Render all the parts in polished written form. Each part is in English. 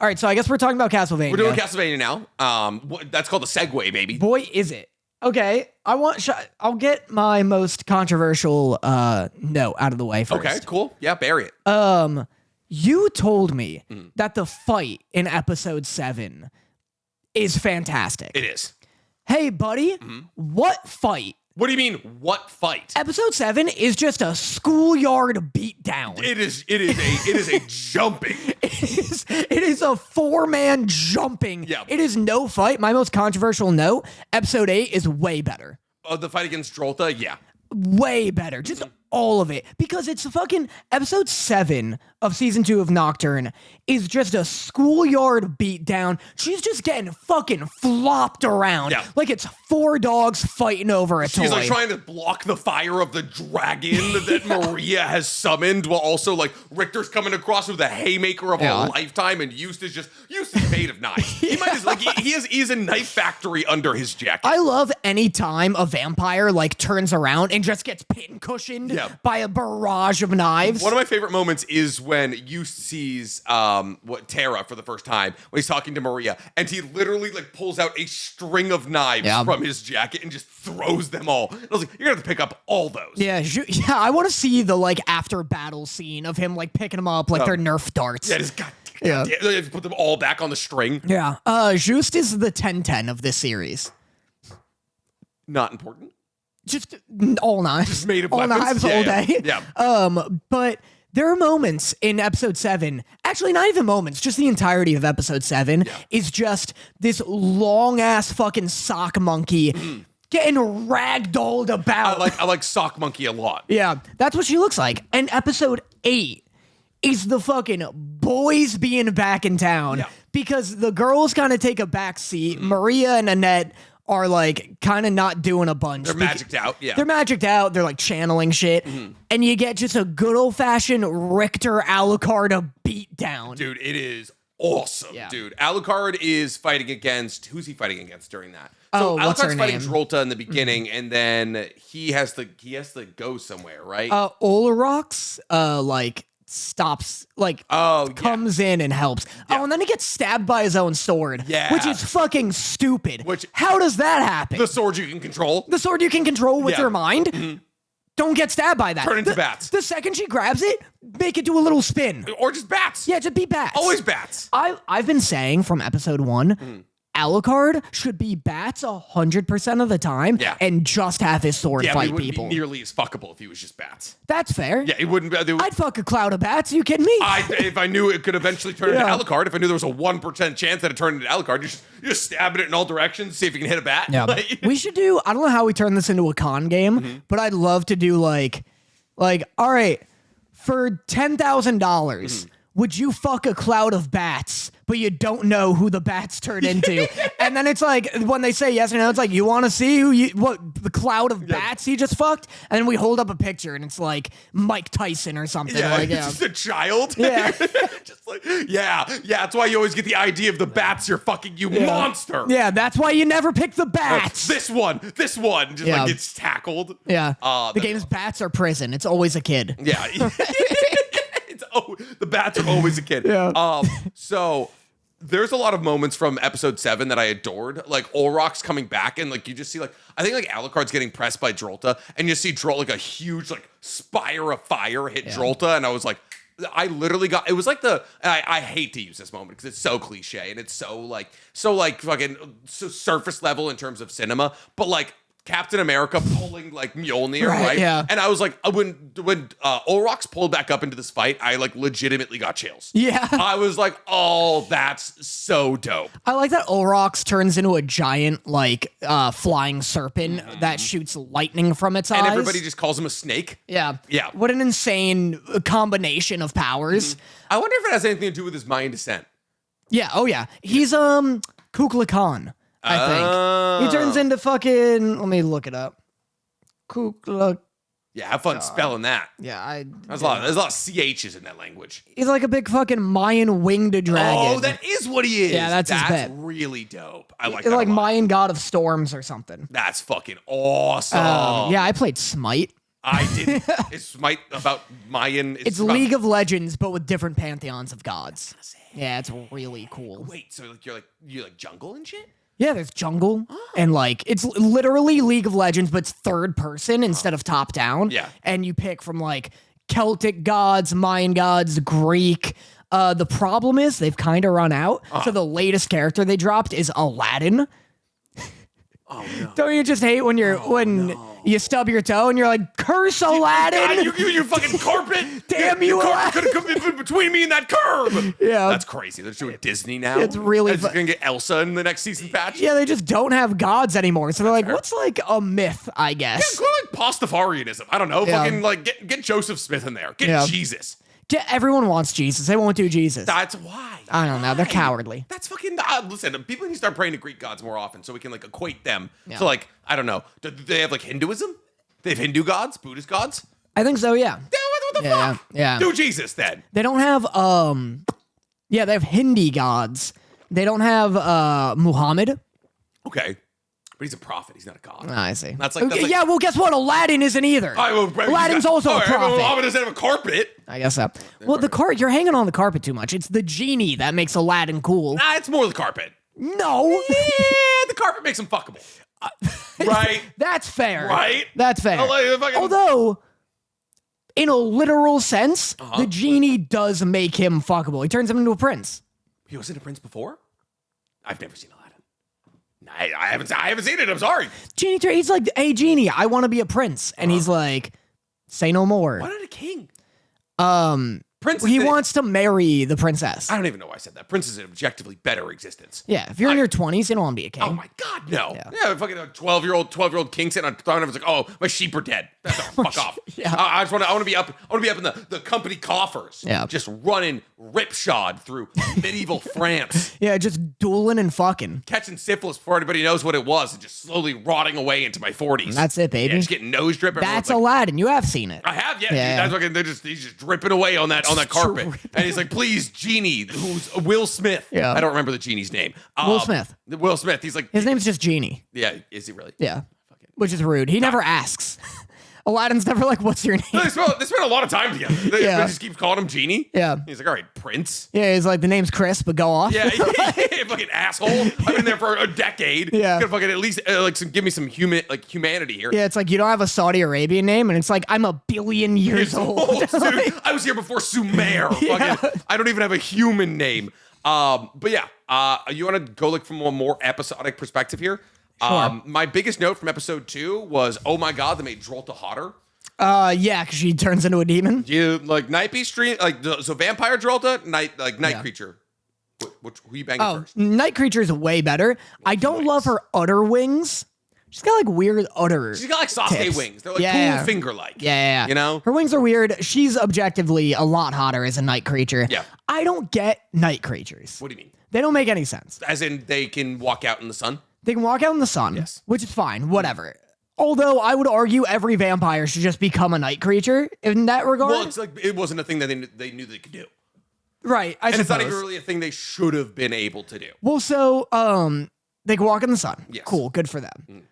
All right, so I guess we're talking about Castlevania. We're doing Castlevania now. That's called the segue, baby. Boy, is it. Okay, I'll get my most controversial note out of the way first. Okay, cool. Yeah, bury it. You told me that the fight in episode 7 is fantastic. It is. Hey, buddy, what fight? What do you mean, what fight? Episode 7 is just a schoolyard beatdown. It is a jumping. It is a 4-man jumping. Yeah. It is no fight. My most controversial note, episode 8 is way better. The fight against Drolta, yeah. Way better. Just all of it. Because it's fucking episode 7 of season 2 of Nocturne is just a schoolyard beatdown. She's just getting fucking flopped around. Yeah. Like it's 4 dogs fighting over a toy. She's like trying to block the fire of the dragon that Maria has summoned, while also like Richter's coming across with a haymaker of a lifetime, and Eustace made of knives. He might as like he's a knife factory under his jacket. I love any time a vampire like turns around and just gets pin cushioned by a barrage of knives. One of my favorite moments is when Eustace sees Tara for the first time when he's talking to Maria, and he literally like pulls out a string of knives from his jacket and just throws them all. And I was like, you're gonna have to pick up all those. Yeah, I want to see the like after battle scene of him like picking them up like they're Nerf darts. Yeah, just God, put them all back on the string. Yeah, Just is the 10-10 of this series. Not important. Just all knives. Just made of all weapons. knives all day. Yeah. But there are moments in episode 7, actually not even moments, just the entirety of episode 7 is just this long ass fucking sock monkey getting ragdolled about. I like Sock Monkey a lot. Yeah, that's what she looks like. And episode 8 is the fucking boys being back in town because the girls kind of take a back seat. Maria and Annette are like kind of not doing a bunch. They're magicked out, They're magicked out. They're like channeling shit. And you get just a good old fashioned Richter Alucard beatdown. Dude, it is awesome, dude. Alucard is fighting against, who's he fighting against during that? So what's her Alucard's fighting name? Drolta in the beginning, and then he has to go somewhere, right? Olrox, stops, comes in and helps. Oh, and then he gets stabbed by his own sword. Yeah. Which is fucking stupid. How does that happen? The sword you can control. The sword you can control with your mind? Don't get stabbed by that. Turn into bats. The second she grabs it, make it do a little spin. Or just bats. Yeah, just be bats. Always bats. I've been saying from episode 1, Alucard should be bats 100% of the time and just have his sword fight wouldn't people. Be nearly as fuckable if he was just bats. That's fair. Yeah, it wouldn't. I'd fuck a cloud of bats. Are you kidding me? If I knew it could eventually turn into Alucard, if I knew there was a 1% chance that it turned into Alucard, you just stab it in all directions, see if you can hit a bat. Yeah. We should do, I don't know how we turn this into a con game, but I'd love to do like, all right, for $10,000, would you fuck a cloud of bats, but you don't know who the bats turn into? And then it's like, when they say yes or no, it's like, you want to see what the cloud of bats he just fucked? And then we hold up a picture and it's like Mike Tyson or something. It's just a child. Yeah. Just like, that's why you always get the idea of the bats you're fucking, you monster. Yeah, that's why you never pick the bats. This one, just like gets tackled. Yeah. The game's bats are prison. It's always a kid. Yeah. The bats are always a kid. Yeah. So there's a lot of moments from episode 7 that I adored, like Olrox coming back, and like you just see like I think like Alucard's getting pressed by Drolta, and you see Drolta like a huge like spire of fire hit Drolta, and I was like, I literally got, it was like I hate to use this moment because it's so cliche and it's so fucking so surface level in terms of cinema, but like Captain America pulling like Mjolnir, right? Yeah. And I was like, when Olrox pulled back up into this fight, I like legitimately got chills. Yeah. I was like, oh, that's so dope. I like that Olrox turns into a giant like flying serpent that shoots lightning from its eyes. And everybody just calls him a snake. Yeah. Yeah. What an insane combination of powers. I wonder if it has anything to do with his Mayan descent. Yeah. Oh yeah. He's Kublai Khan. I think he turns into fucking. Let me look it up. Kublai. Yeah, have fun spelling that. Yeah, there's a lot of CHs in that language. He's like a big fucking Mayan winged dragon. Oh, that is what he is. Yeah, that's his pet. Really dope. I like He's that. Like a lot. Mayan god of storms or something. That's fucking awesome. Yeah, I played Smite. I did. It's Smite about Mayan. It's about League of Legends, but with different pantheons of gods. Yeah, it's really cool. Wait, so like you like jungle and shit? Yeah, there's jungle and like it's literally League of Legends, but it's third person instead of top down. Yeah. And you pick from like Celtic gods, Mayan gods, Greek. The problem is they've kind of run out. So the latest character they dropped is Aladdin. Oh no. Don't you just hate when you stub your toe and you're like, curse Aladdin? You fucking carpet! Damn you, carpet could have come in between me and that curb! Yeah. That's crazy. They're doing Disney now. It's really They're gonna get Elsa in the next season patch. Yeah, they just don't have gods anymore. So they're like, what's like a myth, I guess? Go like Pastafarianism. I don't know. Yeah. Fucking like get Joseph Smith in there. Get Jesus. Everyone wants Jesus. They won't do Jesus. That's why. I don't know. They're cowardly. That's fucking. Listen, people need to start praying to Greek gods more often so we can like equate them. Yeah. So like, I don't know. Do they have like Hinduism? They have Hindu gods, Buddhist gods. I think so, yeah. What the Yeah, fuck? yeah. Do Jesus then. They don't have, they have Hindi gods. They don't have, Muhammad. Okay. But he's a prophet. He's not a god. I see. That's like yeah, well, guess what? Aladdin isn't either. Aladdin's also a prophet. Muhammad doesn't have a carpet. I guess so. Well, you're hanging on the carpet too much. It's the genie that makes Aladdin cool. Nah, it's more the carpet. No. Yeah, the carpet makes him fuckable. Right? That's fair. Right? That's fair. Fucking... Although, in a literal sense, the genie does make him fuckable. He turns him into a prince. He wasn't a prince before? I've never seen Aladdin. I haven't seen it. I'm sorry. Genie, he's like, hey, genie, I want to be a prince. And he's like, say no more. Why not a king? Prince. He wants to marry the princess. I don't even know why I said that. Prince is an objectively better existence. Yeah, if you're in your 20s, you don't want to be a king. Oh my God, no. Yeah. Fucking a 12-year-old king sitting on a throne and it's like, oh, my sheep are dead. Fuck off. Yeah. I want to be up in the company coffers. Yeah. Just running ripshod through medieval France. Yeah, just dueling and fucking. Catching syphilis before anybody knows what it was and just slowly rotting away into my 40s. That's it, baby. Yeah, just getting nose drip. That's Aladdin. You have seen it. I have, yeah. Yeah. Dude, that's fucking. He's just dripping away on that carpet, and he's like, "Please, genie, who's Will Smith?" Yeah. I don't remember the genie's name. Will Smith. Will Smith. He's like, his name's just Genie. yeah. Is he really? Yeah, which is rude. He never asks. Aladdin's never like, "What's your name?" They spent a lot of time together. They just keep calling him Genie. Yeah. He's like, all right, Prince. Yeah, he's like, the name's Chris, but go off. Yeah, fucking asshole. I've been there for a decade. Yeah. Gonna fucking at least give me some humanity here. Yeah, it's like you don't have a Saudi Arabian name, and it's like I'm 1 billion years old. Dude, I was here before Sumer. Yeah. Fucking, I don't even have a human name. But yeah, you want to go like from a more episodic perspective here? Sure. My biggest note from episode 2 was, oh my God, they made Drolta hotter. Yeah, because she turns into a demon. You like Night Beast stream so vampire Drolta, night creature. Who you banging first? Night creature is way better. I don't love her udder wings. She's got like weird udder. She's got like Sasuke tips. wings. They're like cool finger-like. Yeah. You know? Her wings are weird. She's objectively a lot hotter as a night creature. Yeah. I don't get night creatures. What do you mean? They don't make any sense. As in they can walk out in the sun? They can walk out in the sun, Yes. which is fine, whatever. Although I would argue every vampire should just become a night creature in that regard. Well, it's like it wasn't a thing that they knew they could do. Right, I And suppose. it's not even really a thing they should have been able to do. Well, so they can walk in the sun. Yes. Cool, good for them.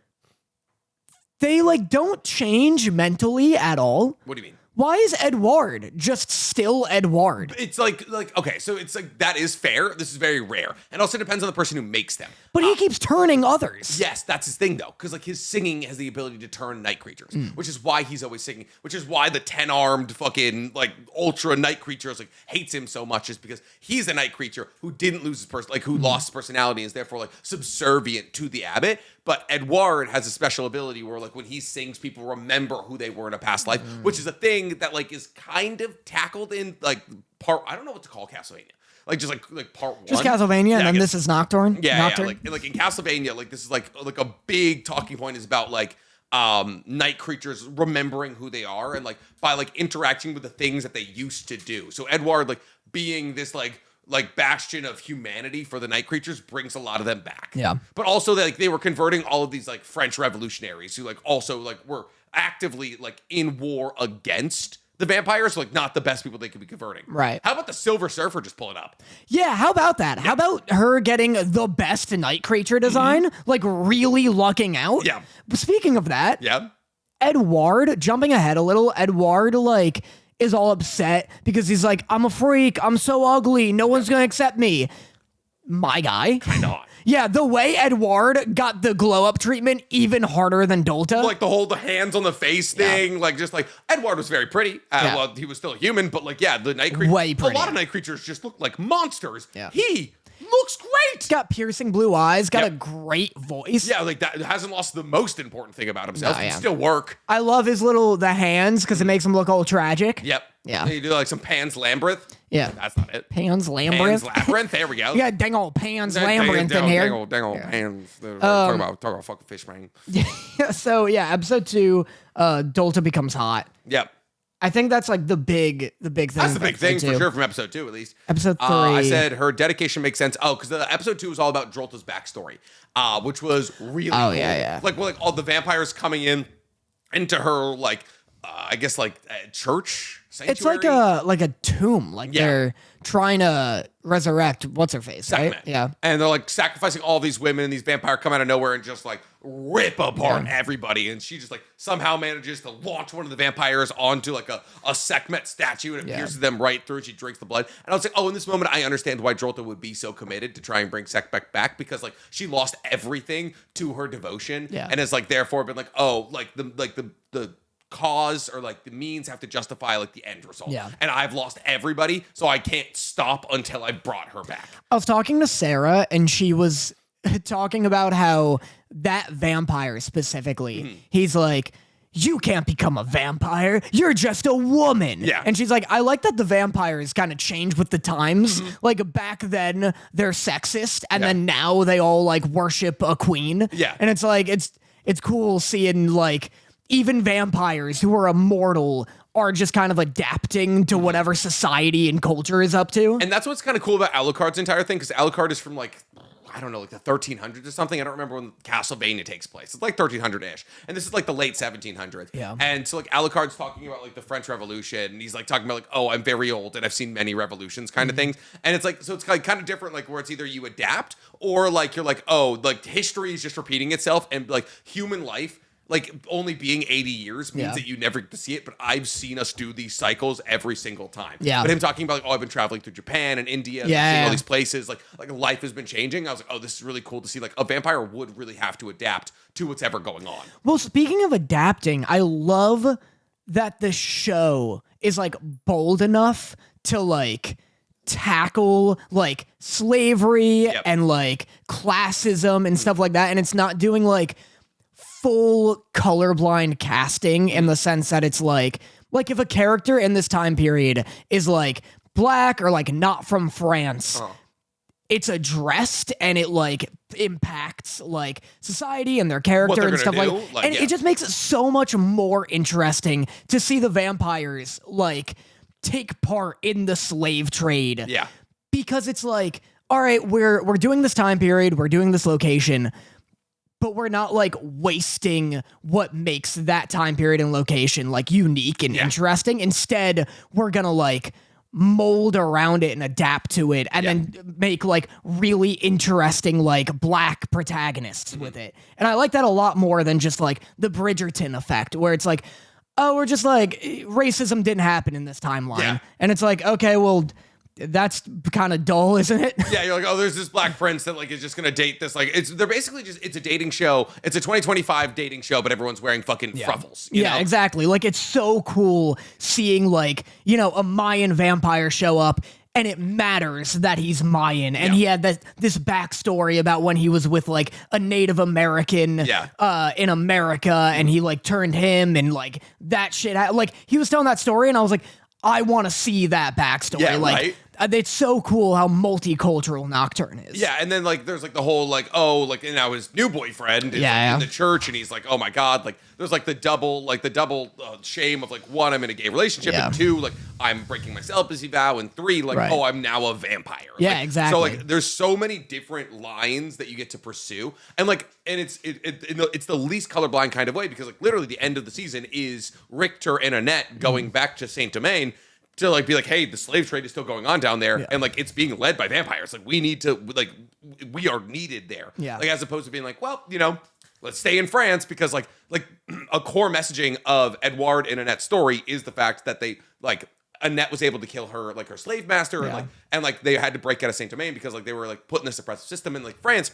They like don't change mentally at all. What do you mean? Why is Edward just still Edward? It's like okay, so it's like that is fair. This is very rare, and also depends on the person who makes them. But he keeps turning others. Yes, that's his thing though, because like his singing has the ability to turn night creatures, which is why he's always singing. Which is why the 10-armed fucking like ultra night creatures like hates him so much, is because he's a night creature who didn't lose his who lost his personality and is therefore like subservient to the abbot. But Edward has a special ability where like when he sings, people remember who they were in a past life, which is a thing that like is kind of tackled in like part. I don't know what to call Castlevania. Like just like part 1. Just Castlevania, and then this is Nocturne. Yeah, Nocturne? yeah. Like in Castlevania, like this is like a big talking point is about like night creatures remembering who they are and like by like interacting with the things that they used to do. So Edward like being this like bastion of humanity for the night creatures brings a lot of them back. Yeah. But also they were converting all of these like French revolutionaries who like also like were actively like in war against the vampires, like not the best people they could be converting. Right. How about the Silver Surfer just pulling up? Yeah, how about that? How about her getting the best night creature design? Like really lucking out? Yeah. Speaking of that, Yeah. Edward, jumping ahead a little, Edward like is all upset because he's like, I'm a freak. I'm so ugly. No one's going to accept me. My guy. Kind of hot. Yeah, the way Edward got the glow up treatment even harder than Drolta. Like the hands on the face thing, like just like Edward was very pretty. Well, he was still a human, but like the night creature. Way pretty. A lot of night creatures just look like monsters. Yeah. He looks great. He's got piercing blue eyes, got a great voice. Yeah, like that hasn't lost the most important thing about himself. No, He yeah. can still work. I love his the hands because it makes him look all tragic. Yep. Yeah. You do like some Pan's Labyrinth. Yeah. That's not it. Pan's Labyrinth. Pan's Labyrinth. There we go. Yeah, dang old Pan's Labyrinth in here. Dang old Pan's. Talk about fucking fish brain. So yeah, episode 2, Drolta becomes hot. Yep. I think that's like the big thing. That's the big thing two. for sure from episode 2 at least. Episode 3. I said her dedication makes sense. Oh, because the episode 2 was all about Drolta's backstory, which was really cool. Yeah. Like all the vampires coming into her I guess church sanctuary. It's like a tomb. Like they're trying to resurrect what's her face, right? Yeah. And they're like sacrificing all these women, and these vampires come out of nowhere and just like rip apart everybody. And she just like somehow manages to launch one of the vampires onto like a Sekhmet statue, and it pierces them right through. She drinks the blood. And I was like, oh, in this moment, I understand why Drolta would be so committed to try and bring Sekhmet back, because like she lost everything to her devotion, and has like therefore been like, oh, like the cause or like the means have to justify like the end result. Yeah. And I've lost everybody, so I can't stop until I brought her back. I was talking to Sarah, and she was talking about how that vampire specifically, he's like, you can't become a vampire. You're just a woman. Yeah. And she's like, I like that the vampires kind of change with the times. Like back then they're sexist, and then now they all like worship a queen. Yeah. And it's like, it's cool seeing like even vampires who are immortal are just kind of adapting to whatever society and culture is up to. And that's what's kind of cool about Alucard's entire thing, because Alucard is from like, I don't know, like the 1300s or something. I don't remember when Castlevania takes place. It's like 1300-ish. And this is like the late 1700s. Yeah. And so like Alucard's talking about like the French Revolution, and he's like talking about like, oh, I'm very old and I've seen many revolutions kind of things. And it's like, so it's like kind of different, like where it's either you adapt or like you're like, oh, like history is just repeating itself, and like human life, like only being 80 years means that you never get to see it, but I've seen us do these cycles every single time. Yeah. But him talking about like, oh, I've been traveling through Japan and India, and seeing all these places, like life has been changing. I was like, oh, this is really cool to see. Like a vampire would really have to adapt to what's ever going on. Well, speaking of adapting, I love that the show is like bold enough to like tackle like slavery and like classism and stuff like that, and it's not doing like full colorblind casting in the sense that it's like if a character in this time period is like black or like not from France, it's addressed and it like impacts like society and their character and stuff like and it just makes it so much more interesting to see the vampires like take part in the slave trade. Yeah. Because it's like, all right, we're doing this time period, we're doing this location, but we're not like wasting what makes that time period and location like unique and interesting. Instead, we're gonna like mold around it and adapt to it, and then make like really interesting like black protagonists with it. And I like that a lot more than just like the Bridgerton effect, where it's like, oh, we're just like, racism didn't happen in this timeline. And it's like, okay, well, that's kind of dull, isn't it? Yeah, you're like, oh, there's this black prince that like is just gonna date this. Like, they're basically just, it's a dating show. It's a 2025 dating show, but everyone's wearing fucking fruffles. You know? Exactly. Like, it's so cool seeing like, you know, a Mayan vampire show up, and it matters that he's Mayan, and he had this backstory about when he was with like a Native American in America, and he like turned him, and like that shit. Like, he was telling that story, and I was like, I want to see that backstory. Yeah, like, right? It's so cool how multicultural Nocturne is. Yeah, and then like there's like the whole like, oh, like, and now his new boyfriend is like, in the church, and he's like, oh my god, like there's like the double shame of like, one, I'm in a gay relationship, and two, like I'm breaking my celibacy vow, and three, like oh, I'm now a vampire. Yeah, like, exactly. So like there's so many different lines that you get to pursue, and like, and it's the least colorblind kind of way, because like literally the end of the season is Richter and Annette going back to Saint Domain to like be like, hey, the slave trade is still going on down there, and like it's being led by vampires. Like, we need to, like, we are needed there. Yeah. Like, as opposed to being like, well, you know, let's stay in France because like a core messaging of Edouard and Annette's story is the fact that they like Annette was able to kill her like her slave master and they had to break out of Saint-Domingue because like they were like put in this oppressive system in like France.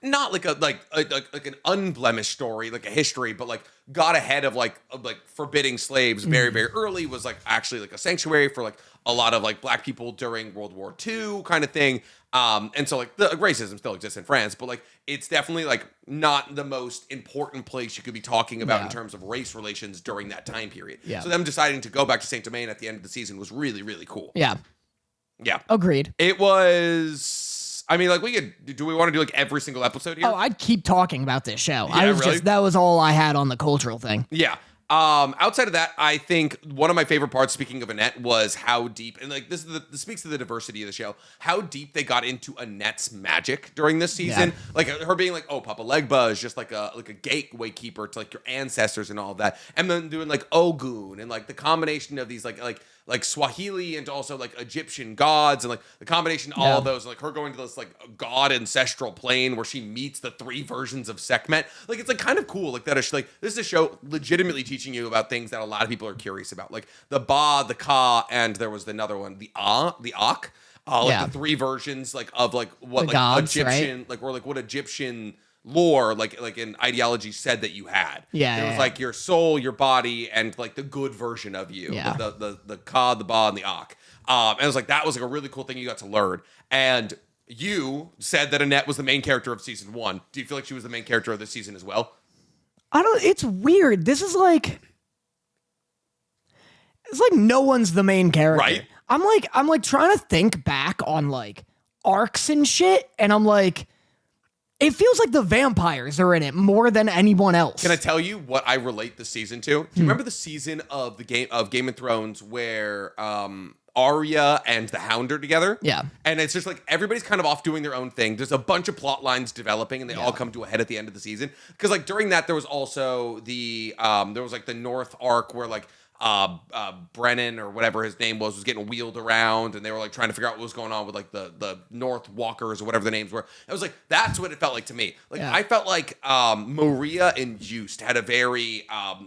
Not like an unblemished story, like a history, but like got ahead of like forbidding slaves very, very early, was like actually like a sanctuary for like a lot of like black people during World War II kind of thing. And so like the racism still exists in France, but like it's definitely like not the most important place you could be talking about in terms of race relations during that time period. Yeah. So them deciding to go back to Saint-Domingue at the end of the season was really, really cool. Yeah. Yeah. Agreed. It was... I mean, like, do we want to do like every single episode here? Oh, I'd keep talking about this show. Yeah, That was all I had on the cultural thing. Yeah. Outside of that, I think one of my favorite parts, speaking of Annette, was how deep, and like this speaks to the diversity of the show, how deep they got into Annette's magic during this season. Yeah. Like her being like, oh, Papa Legba is just like a gateway keeper to like your ancestors and all of that. And then doing like Ogun and like the combination of these like Swahili and also like Egyptian gods and like the combination of all of those, like her going to this like god ancestral plane where she meets the 3 versions of Sekhmet. Like it's like kind of cool like that. Like this is a show legitimately teaching you about things that a lot of people are curious about, like the Ba, the Ka, and there was another one, the Ak. The 3 versions like of like what the like gods, Egyptian right? like or like what Egyptian lore like an ideology said that you had. It was like your soul, your body, and like the good version of you. The Ka, the Ba, and the Ak. And it was like that was like a really cool thing you got to learn. And you said that Annette was the main character of season 1. Do you feel like she was the main character of this season as well? It's weird. This is like it's like no one's the main character. Right. I'm like trying to think back on like arcs and shit, and I'm like, it feels like the vampires are in it more than anyone else. Can I tell you what I relate the season to? Do you remember the season of the Game of Thrones where Arya and the Hound are together? Yeah. And it's just like everybody's kind of off doing their own thing. There's a bunch of plot lines developing and they all come to a head at the end of the season. Because like during that there was also the there was like the North arc where like Brennan or whatever his name was getting wheeled around and they were like trying to figure out what was going on with like the North Walkers or whatever the names were. It was like, that's what it felt like to me. Like I felt like Maria and Just had a very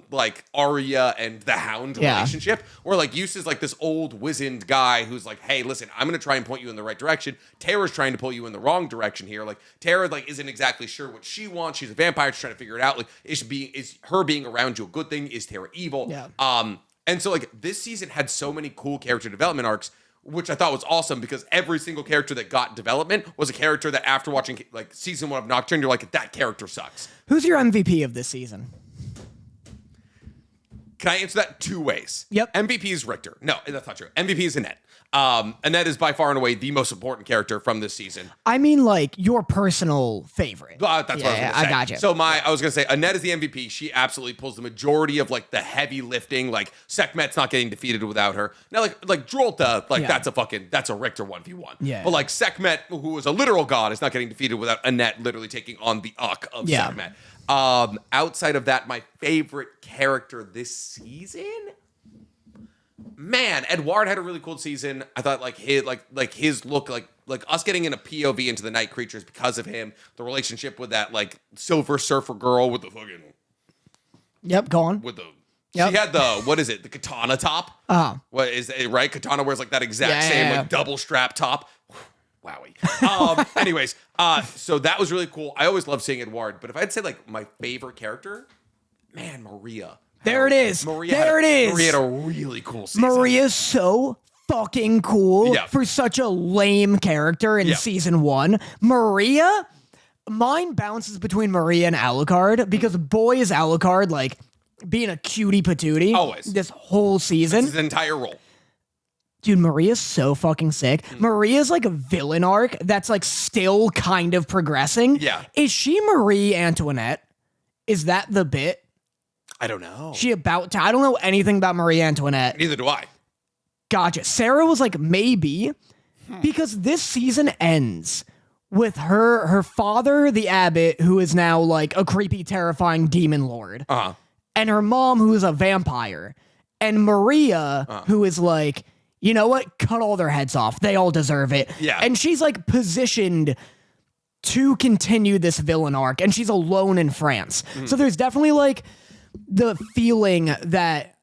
like Arya and the Hound relationship where like Just is like this old wizened guy who's like, hey, listen, I'm going to try and point you in the right direction. Tara's trying to pull you in the wrong direction here. Like Tara like isn't exactly sure what she wants. She's a vampire. She's trying to figure it out. Like is her being around you a good thing? Is Tara evil? Yeah. And so, like, this season had so many cool character development arcs, which I thought was awesome because every single character that got development was a character that after watching, like, season 1 of Nocturne, you're like, that character sucks. Who's your MVP of this season? Can I answer that 2 ways? Yep. MVP is Richter. No, that's not true. MVP is Annette. Annette is by far and away the most important character from this season. I mean, like, your personal favorite. That's what I was going to say. I got you. So I was going to say, Annette is the MVP. She absolutely pulls the majority of, like, the heavy lifting. Like, Sekhmet's not getting defeated without her. Now, like Drolta, like, that's a Richter 1v1. Yeah. But, like, Sekhmet, who is a literal god, is not getting defeated without Annette literally taking on the Uk of Sekhmet. Outside of that, my favorite character this season... Man, Edouard had a really cool season. I thought like his look, like us getting in a POV into the night creatures because of him. The relationship with that like Silver Surfer girl with the fucking. Yep, go on. With the. Yep. She had the katana top. What is it, right? Katana wears like that exact same like double strap top. Wowie. Anyways, so that was really cool. I always love seeing Edouard, but if I'd say like my favorite character, man, Maria. There it is. Maria had a really cool season. Maria's so fucking cool for such a lame character in season 1. Maria, mine bounces between Maria and Alucard because boy is Alucard like being a cutie patootie. Always. This whole season. His entire role. Dude, Maria's so fucking sick. Maria's like a villain arc that's like still kind of progressing. Yeah. Is she Marie Antoinette? Is that the bit? I don't know. I don't know anything about Marie Antoinette. Neither do I. Gotcha. Sarah was like, maybe, because this season ends with her father, the abbot, who is now like a creepy, terrifying demon lord. And her mom, who is a vampire. And Maria, who is like, you know what? Cut all their heads off. They all deserve it. Yeah. And she's like positioned to continue this villain arc, and she's alone in France. So there's definitely like the feeling that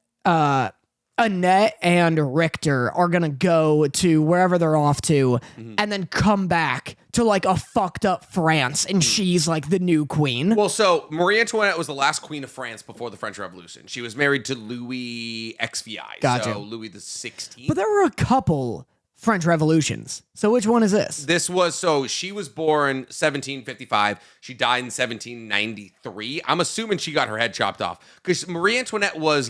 Annette and Richter are gonna go to wherever they're off to and then come back to like a fucked up France, and she's like the new queen. Well, so Marie Antoinette was the last queen of France before the French Revolution. She was married to Louis XVI, Gotcha. so Louis the 16th. But there were a couple French revolutions. So which one is this? This was, so she was born 1755. She died in 1793. I'm assuming she got her head chopped off. Because Marie Antoinette was,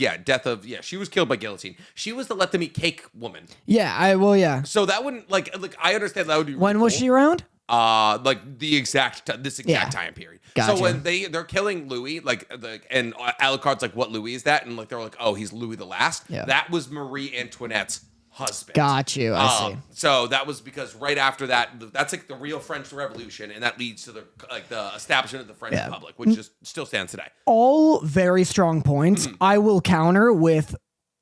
she was killed by guillotine. She was the let them eat cake woman. Yeah. So that wouldn't, like I understand that would be really When was cool. she around? Like this exact time period. Gotcha. So when they're killing Louis, and Alucard's like, what Louis is that? And like they're like, oh, he's Louis the Last. Yeah. That was Marie Antoinette's husband. Got you. I see. So that was because right after that, that's like the real French Revolution, and that leads to the establishment of the French Republic, which just still stands today. All very strong points. I will counter with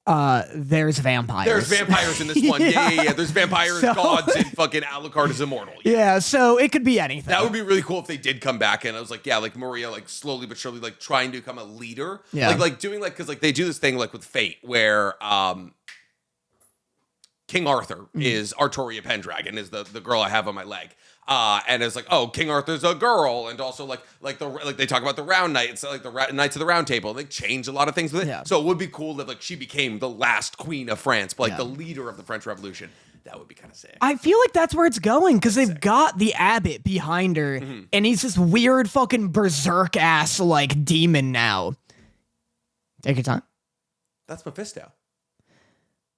there's vampires. There's vampires in this one. Yeah. There's vampires, gods, and fucking Alucard is immortal. Yeah, so it could be anything. That would be really cool if they did come back, and I was like, yeah, like Maria, like slowly but surely, like trying to become a leader. Yeah. Like doing because like they do this thing like with Fate where King Arthur is Artoria Pendragon, is the girl I have on my leg. And it's like, oh, King Arthur's a girl, and also like they talk about the Round Knights, like the Knights of the Round Table. They change a lot of things with it. Yeah. So it would be cool that like she became the last queen of France, but like the leader of the French Revolution. That would be kind of sick. I feel like that's where it's going because they've got the abbot behind her, and he's this weird fucking berserk ass like demon now. Take your time. That's Mephisto.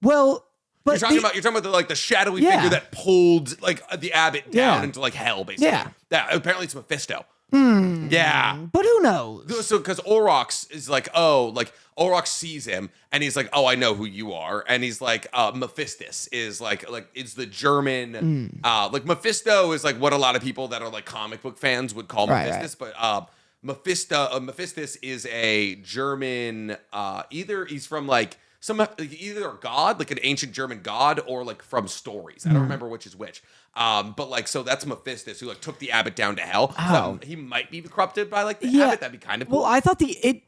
Well. But you're talking about the shadowy figure that pulled like the abbot down into like hell, basically. Yeah. Apparently it's Mephisto. Yeah. But who knows? So because Olrox is like, Olrox sees him and he's like, oh, I know who you are. And he's like, Mephistus is like it's the German, like Mephisto is like what a lot of people that are like comic book fans would call Mephistus. But Mephistus is a German, either he's from like, either a god, like an ancient German god, or like from stories. I don't remember which is which. But like, so that's Mephistus who like took the abbot down to hell. Oh. So he might be corrupted by like the abbot. That'd be kind of cool. Well, I thought it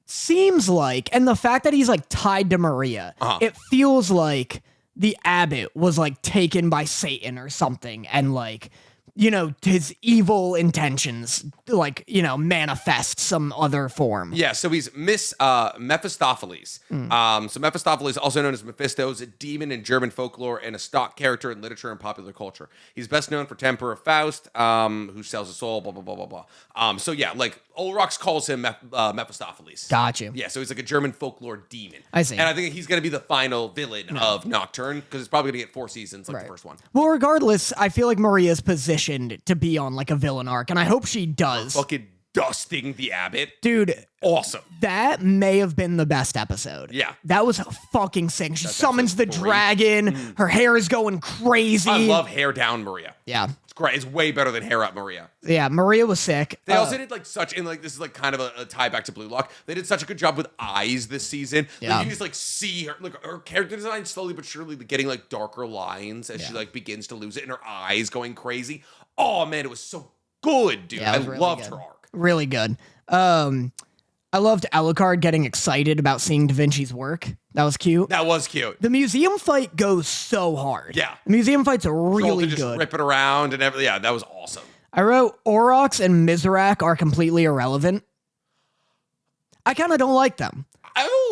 seems like, and the fact that he's like tied to Maria, it feels like the abbot was like taken by Satan or something, and like, you know, his evil intentions, like, you know, manifest some other form. Yeah, so he's Mephistopheles. So Mephistopheles, also known as Mephisto, is a demon in German folklore and a stock character in literature and popular culture. He's best known for Temper of Faust, who sells a soul, blah, blah, blah, blah, blah. So yeah, like, Olrox calls him Mephistopheles. Got you. Yeah, so he's like a German folklore demon. I see. And I think he's going to be the final villain of Nocturne, because it's probably going to get 4 seasons, like the first one. Well, regardless, I feel like Maria's positioned to be on like a villain arc, and I hope she does. Fucking dusting the abbot. Dude. Awesome. That may have been the best episode. Yeah. That was fucking sick. She summons the dragon. Her hair is going crazy. I love hair down Maria. Yeah. It's great. It's way better than hair up Maria. Yeah, Maria was sick. They also did like such, and like this is like kind of a tie back to Blue Lock. They did such a good job with eyes this season. Yeah. Like, you can just like see her, like her character design slowly but surely getting like darker lines as she like begins to lose it, and her eyes going crazy. Oh man, it was so good, dude. Yeah, I really loved good. her arc. Really good. I loved Alucard getting excited about seeing Da Vinci's work. That was cute. That was cute. The museum fight goes so hard. Yeah. The museum fight's really Drolta just good. rip it around and everything. Yeah, that was awesome. I wrote Olrox and Mizrak are completely irrelevant. I kind of don't like them.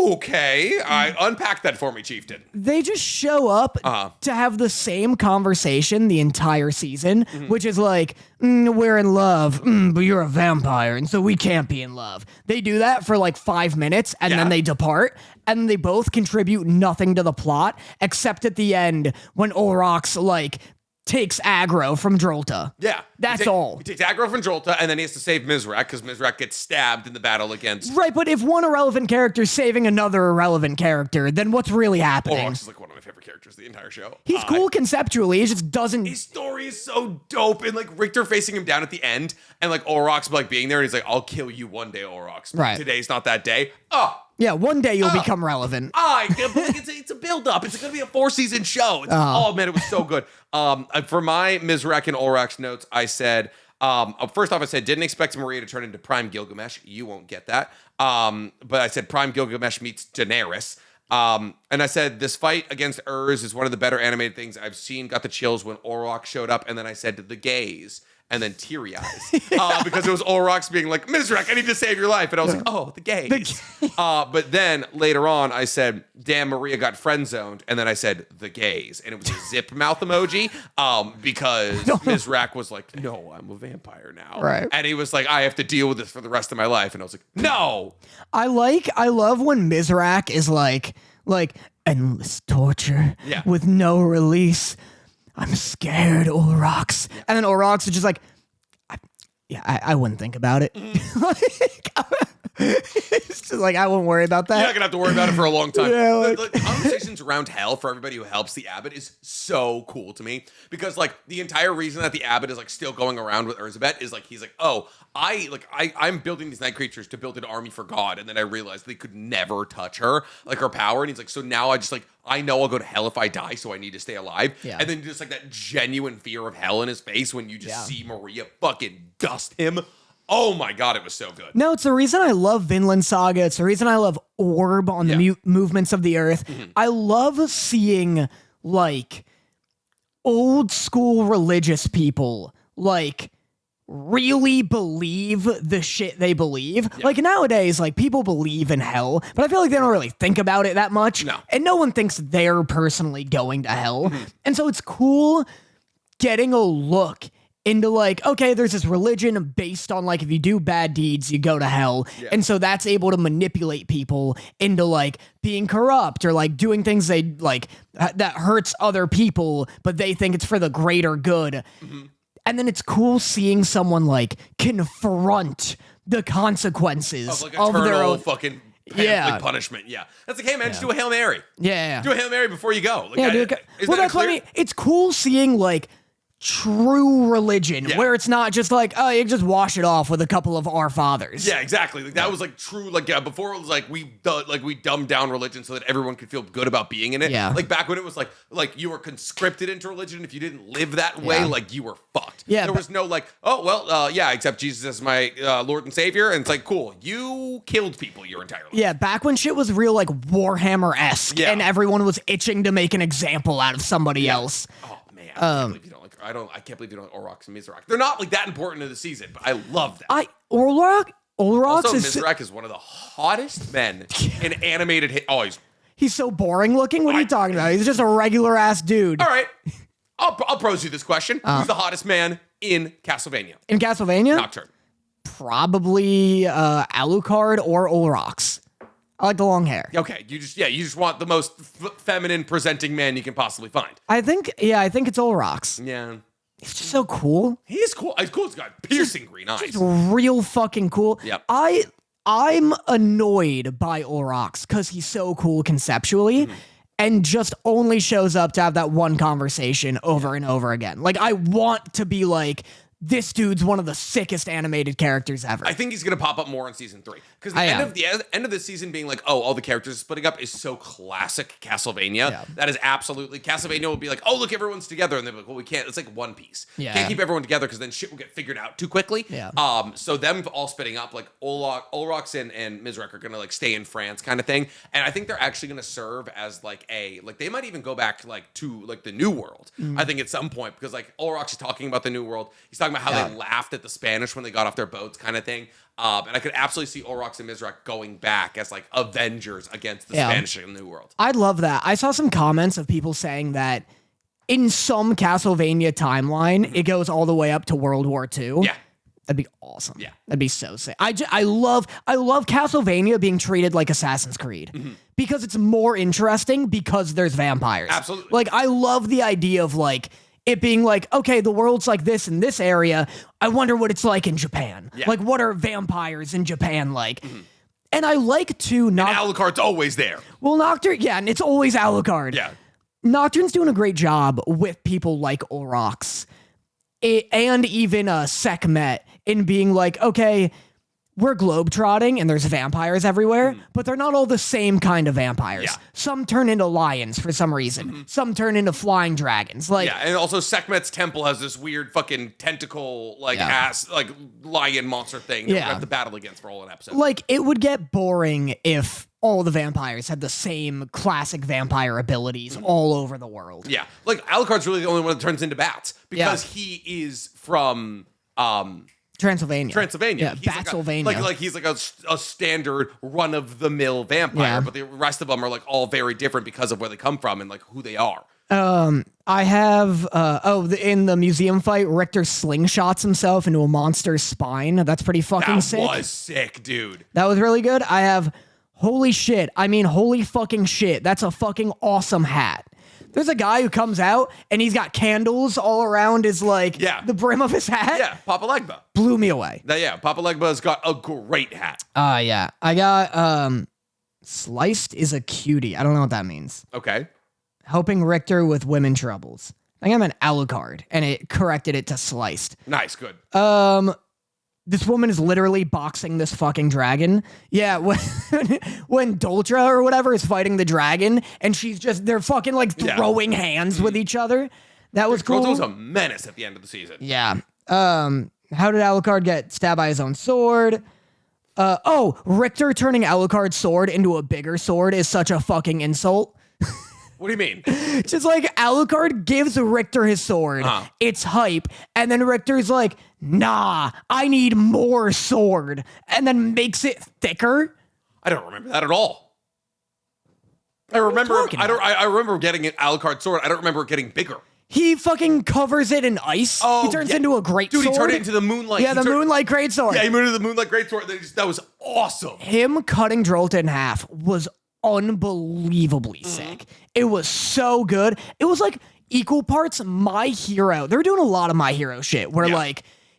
Okay. I unpack that for me, Chieftain. They just show up to have the same conversation the entire season, which is like, we're in love, but you're a vampire, and so we can't be in love. They do that for like 5 minutes, and then they depart, and they both contribute nothing to the plot, except at the end when Olrox, like, takes aggro from Drolta. Yeah. That's all. He takes aggro from Drolta, and then he has to save Mizrak, because Mizrak gets stabbed in the battle against... Right, but if one irrelevant character is saving another irrelevant character, then what's really happening? Olrox is like one of my favorite characters of the entire show. He's cool conceptually, he just doesn't... His story is so dope, and like Richter facing him down at the end, and like Olrox like being there, and he's like, I'll kill you one day, Olrox. Right. Today's not that day. Oh! Yeah, one day you'll become relevant. It's a build-up. It's going to be a 4-season show. Oh, man, it was so good. For my Mizrak and Olrox notes, I said, First off, I said, didn't expect Maria to turn into Prime Gilgamesh. You won't get that. But I said Prime Gilgamesh meets Daenerys. And I said, this fight against Urs is one of the better animated things I've seen. Got the chills when Olrox showed up. And then I said, the gays. And then teary eyes. Because it was Olrox being like, Mizrak, I need to save your life. And I was like, oh, the gays. But then later on, I said, damn, Maria got friend zoned. And then I said, the gays. And it was a zip mouth emoji because Mizrak was like, no, I'm a vampire now. Right. And he was like, I have to deal with this for the rest of my life. And I was like, no. I love when Mizrak is like endless torture with no release. I'm scared, Olrox. Yeah. And then Olrox is just like, I wouldn't think about it. It's just like, I won't worry about that. You're not going to have to worry about it for a long time. Yeah, the conversations around hell for everybody who helps the abbot is so cool to me. Because, like, the entire reason that the abbot is, like, still going around with Erzsébet is, like, he's like, oh, I'm building these night creatures to build an army for God. And then I realized they could never touch her, like, her power. And he's like, so now I know I'll go to hell if I die, so I need to stay alive. Yeah. And then just, like, that genuine fear of hell in his face when you just see Maria fucking dust him. Oh my God, it was so good. No, it's the reason I love Vinland Saga. It's the reason I love Orb on the movements of the earth. Mm-hmm. I love seeing, like, old school religious people, like, really believe the shit they believe. Yeah. Like, nowadays, like, people believe in hell, but I feel like they don't really think about it that much. No. And no one thinks they're personally going to hell. Mm-hmm. And so it's cool getting a look into, like, okay, there's this religion based on, like, if you do bad deeds, you go to hell. Yeah. And so that's able to manipulate people into, like, being corrupt or, like, doing things they, like, that hurts other people, but they think it's for the greater good. Mm-hmm. And then it's cool seeing someone, like, confront the consequences of of their own fucking punishment. Yeah. That's like, hey, man, just do a Hail Mary. Yeah. Do a Hail Mary before you go. Like, that's what I mean. It's cool seeing, like, true religion where it's not just like, oh, you just wash it off with a couple of Our Fathers. Yeah, exactly. Like, that was like true. Like, before it was like we dumbed down religion so that everyone could feel good about being in it. Yeah. Like back when it was like you were conscripted into religion. If you didn't live that way, like you were fucked. Yeah. There was no like, oh well, I accept Jesus as my Lord and Savior, and it's like, cool, you killed people your entire life. Yeah, back when shit was real, like, Warhammer-esque, and everyone was itching to make an example out of somebody else. Oh man, I can't believe you don't like. I can't believe you don't like Olrox and Mizrak. They're not like that important to the season, but I love them. Olrox also, is Mizrak is one of the hottest men in animated hit. Oh, he's so boring looking. What are you talking about? He's just a regular ass dude. All right, I'll pose you this question: who's the hottest man in Castlevania? In Castlevania, Nocturne. Probably Alucard or Olrox. I like the long hair. Okay, you just want the most feminine presenting man you can possibly find. I think it's Olrox. Yeah. He's just so cool. He is cool. He's cool. He's got piercing green eyes. Just real fucking cool. Yep. I'm annoyed by Olrox because he's so cool conceptually and just only shows up to have that one conversation over and over again. Like, I want to be like, this dude's one of the sickest animated characters ever. I think he's going to pop up more in season 3. Because the end of the season being like, oh, all the characters are splitting up is so classic Castlevania. Yeah. That is absolutely, Castlevania will be like, oh, look, everyone's together. And they're like, well, we can't. It's like One Piece. Yeah. Can't keep everyone together because then shit will get figured out too quickly. Yeah. So them all splitting up, like Olrox and Mizrak are going to like stay in France kind of thing. And I think they're actually going to serve as like they might even go back like to like the New World. I think at some point, because like Olrox is talking about the New World. He's talking about how they laughed at the Spanish when they got off their boats kind of thing. And I could absolutely see Olrox and Mizrak going back as like Avengers against the Spanish in the New World. I'd love that. I saw some comments of people saying that in some Castlevania timeline, it goes all the way up to World War II. Yeah. That'd be awesome. Yeah. That'd be so sick. I love Castlevania being treated like Assassin's Creed because it's more interesting because there's vampires. Absolutely. Like, I love the idea of like, it being like, okay, the world's like this in this area. I wonder what it's like in Japan. Yeah. Like, what are vampires in Japan like? And I like to And Alucard's always there. Well, Nocturne, and it's always Alucard. Yeah. Nocturne's doing a great job with people like Olrox and even Sekhmet in being like, okay, we're globetrotting and there's vampires everywhere, but they're not all the same kind of vampires. Yeah. Some turn into lions for some reason. Some turn into flying dragons. Like, Yeah, and also Sekhmet's temple has this weird fucking tentacle, ass, lion monster thing that we have to battle against for all an episode. like it would get boring if all the vampires had the same classic vampire abilities all over the world. Yeah, like Alucard's really the only one that turns into bats because he is from Transylvania. Yeah, he's Batsylvania. He's like a standard run of the mill vampire, but the rest of them are like all very different because of where they come from and like who they are. I have in the museum fight, Richter slingshots himself into a monster's spine. That's pretty fucking sick. That was sick, dude. That was really good. I have holy fucking shit. That's a fucking awesome hat. There's a guy who comes out and he's got candles all around his the brim of his hat. Yeah, Papa Legba. Blew me away. Papa Legba's got a great hat. Yeah. I got sliced is a cutie. I don't know what that means. Okay. Helping Richter with women troubles. I think I meant Alucard, and it corrected it to sliced. Nice, good. This woman is literally boxing this fucking dragon. Yeah, when Drolta or whatever is fighting the dragon, and they're fucking throwing hands with each other. That was cool. Drolta was a menace at the end of the season. Yeah. How did Alucard get stabbed by his own sword? Richter turning Alucard's sword into a bigger sword is such a fucking insult. What do you mean? Just Alucard gives Richter his sword. It's hype. And then Richter's like, nah, I need more sword. And then makes it thicker. I don't remember that at all. I remember getting an Alucard sword. I don't remember it getting bigger. He fucking covers it in ice. He turns into a great sword. Dude, he turned it into the moonlight. Yeah, moonlight greatsword. Yeah, he moved into the moonlight greatsword. That was awesome. Him cutting Drolta in half was unbelievably sick. It was so good. It was equal parts My Hero. They're doing a lot of My Hero shit where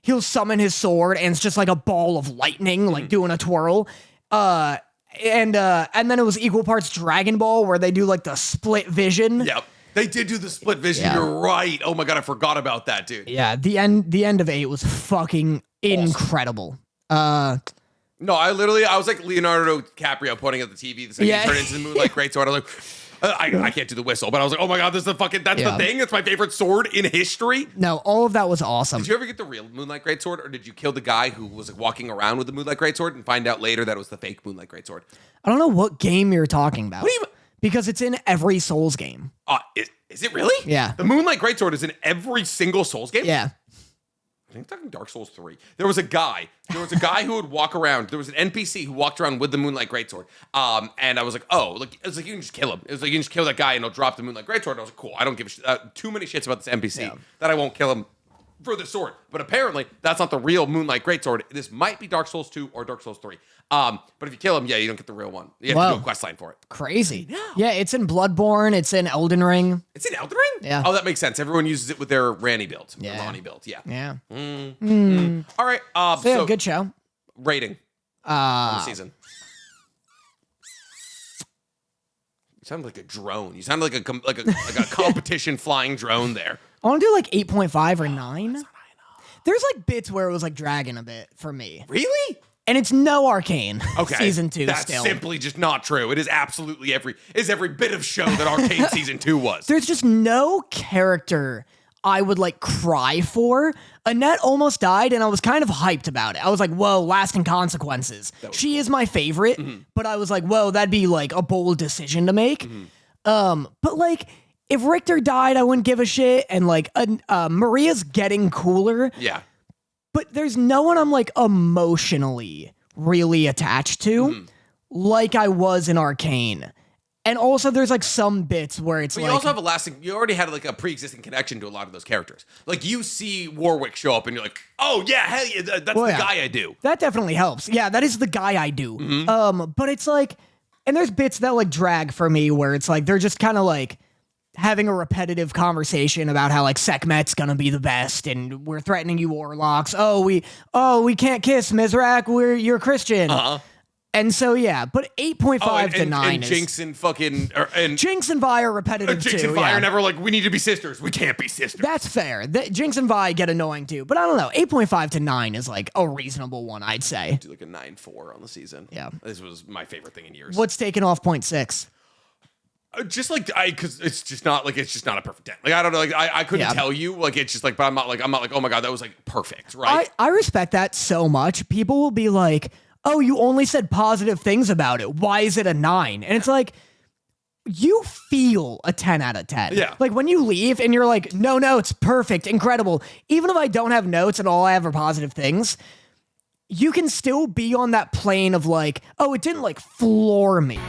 he'll summon his sword and it's just a ball of lightning doing a twirl. And then it was equal parts Dragon Ball where they do the split vision. Yep. They did do the split vision. Yeah. You're right. Oh my god, I forgot about that, dude. Yeah, the end of 8 was fucking incredible. No, I was like Leonardo DiCaprio pointing at the TV the second he turned into the moonlight greatsword. I was like, I can't do the whistle, but I was like, oh my god, this is the thing. That's my favorite sword in history. No, all of that was awesome. Did you ever get the real moonlight greatsword, or did you kill the guy who was walking around with the moonlight greatsword and find out later that it was the fake moonlight greatsword? I don't know what game you're talking about. What do you? Because it's in every Souls game. Is it really? Yeah. The moonlight greatsword is in every single Souls game? Yeah. I think I'm talking Dark Souls 3. There was a guy who would walk around. There was an NPC who walked around with the Moonlight Greatsword. And I was like, it was like, you can just kill him. It was like, you can just kill that guy and he'll drop the Moonlight Greatsword. And I was like, cool. I don't give too many shits about this NPC that I won't kill him for the sword. But apparently, that's not the real Moonlight Greatsword. This might be Dark Souls 2 or Dark Souls 3. But if you kill him, you don't get the real one. You have to do a quest line for it. Crazy. Yeah, it's in Bloodborne. It's in Elden Ring. It's in Elden Ring? Yeah. Oh, that makes sense. Everyone uses it with their Ranny build. Yeah. Their Lonnie build. Yeah. Yeah. All right. So good show. Rating on the season. You sound like a drone. You sound like a competition flying drone there. I want to do 8.5 or 9. There's bits where it was dragging a bit for me. Really? And it's no Arcane. Okay. Season 2 That's still. simply just not true. It is absolutely every bit of show that Arcane Season 2 was. There's just no character I would cry for. Annette almost died and I was kind of hyped about it. I was like, whoa, lasting consequences. She is my favorite, but I was like, whoa, that'd be a bold decision to make. But if Richter died, I wouldn't give a shit. And Maria's getting cooler. Yeah. But there's no one I'm emotionally really attached to like I was in Arcane. And also there's some bits where it's but you also have you already had a pre-existing connection to a lot of those characters. You see Warwick show up and you're like, oh yeah, hell yeah, that's the guy I do. That definitely helps. Yeah, that is the guy I do. But it's and there's bits that drag for me where it's they're just kind of having a repetitive conversation about how Sekhmet's gonna be the best and we're threatening you Olrox. Oh, we can't kiss Mizrak. You're Christian. And so, yeah, but 8.5 to 9 and is... Jinx and fucking... and Jinx and Vi are repetitive Jinx too. and Vi yeah. are never like, we need to be sisters. We can't be sisters. That's fair. Jinx and Vi get annoying too. But I don't know. 8.5 to 9 is like a reasonable one, I'd say. Do like a 9.4 on the season. Yeah. This was my favorite thing in years. What's taken off 0.6? Just like because it's just not a perfect 10. Like I don't know, like I couldn't tell you. Like it's just like, but I'm not like oh my god, that was like perfect, right? I respect that so much. People will be like, oh, you only said positive things about it. Why is it a 9? And it's like, you feel a 10 out of 10. Yeah. Like when you leave and you're like, no notes, perfect, incredible. Even if I don't have notes and all I have are positive things, you can still be on that plane of like, oh, it didn't like floor me.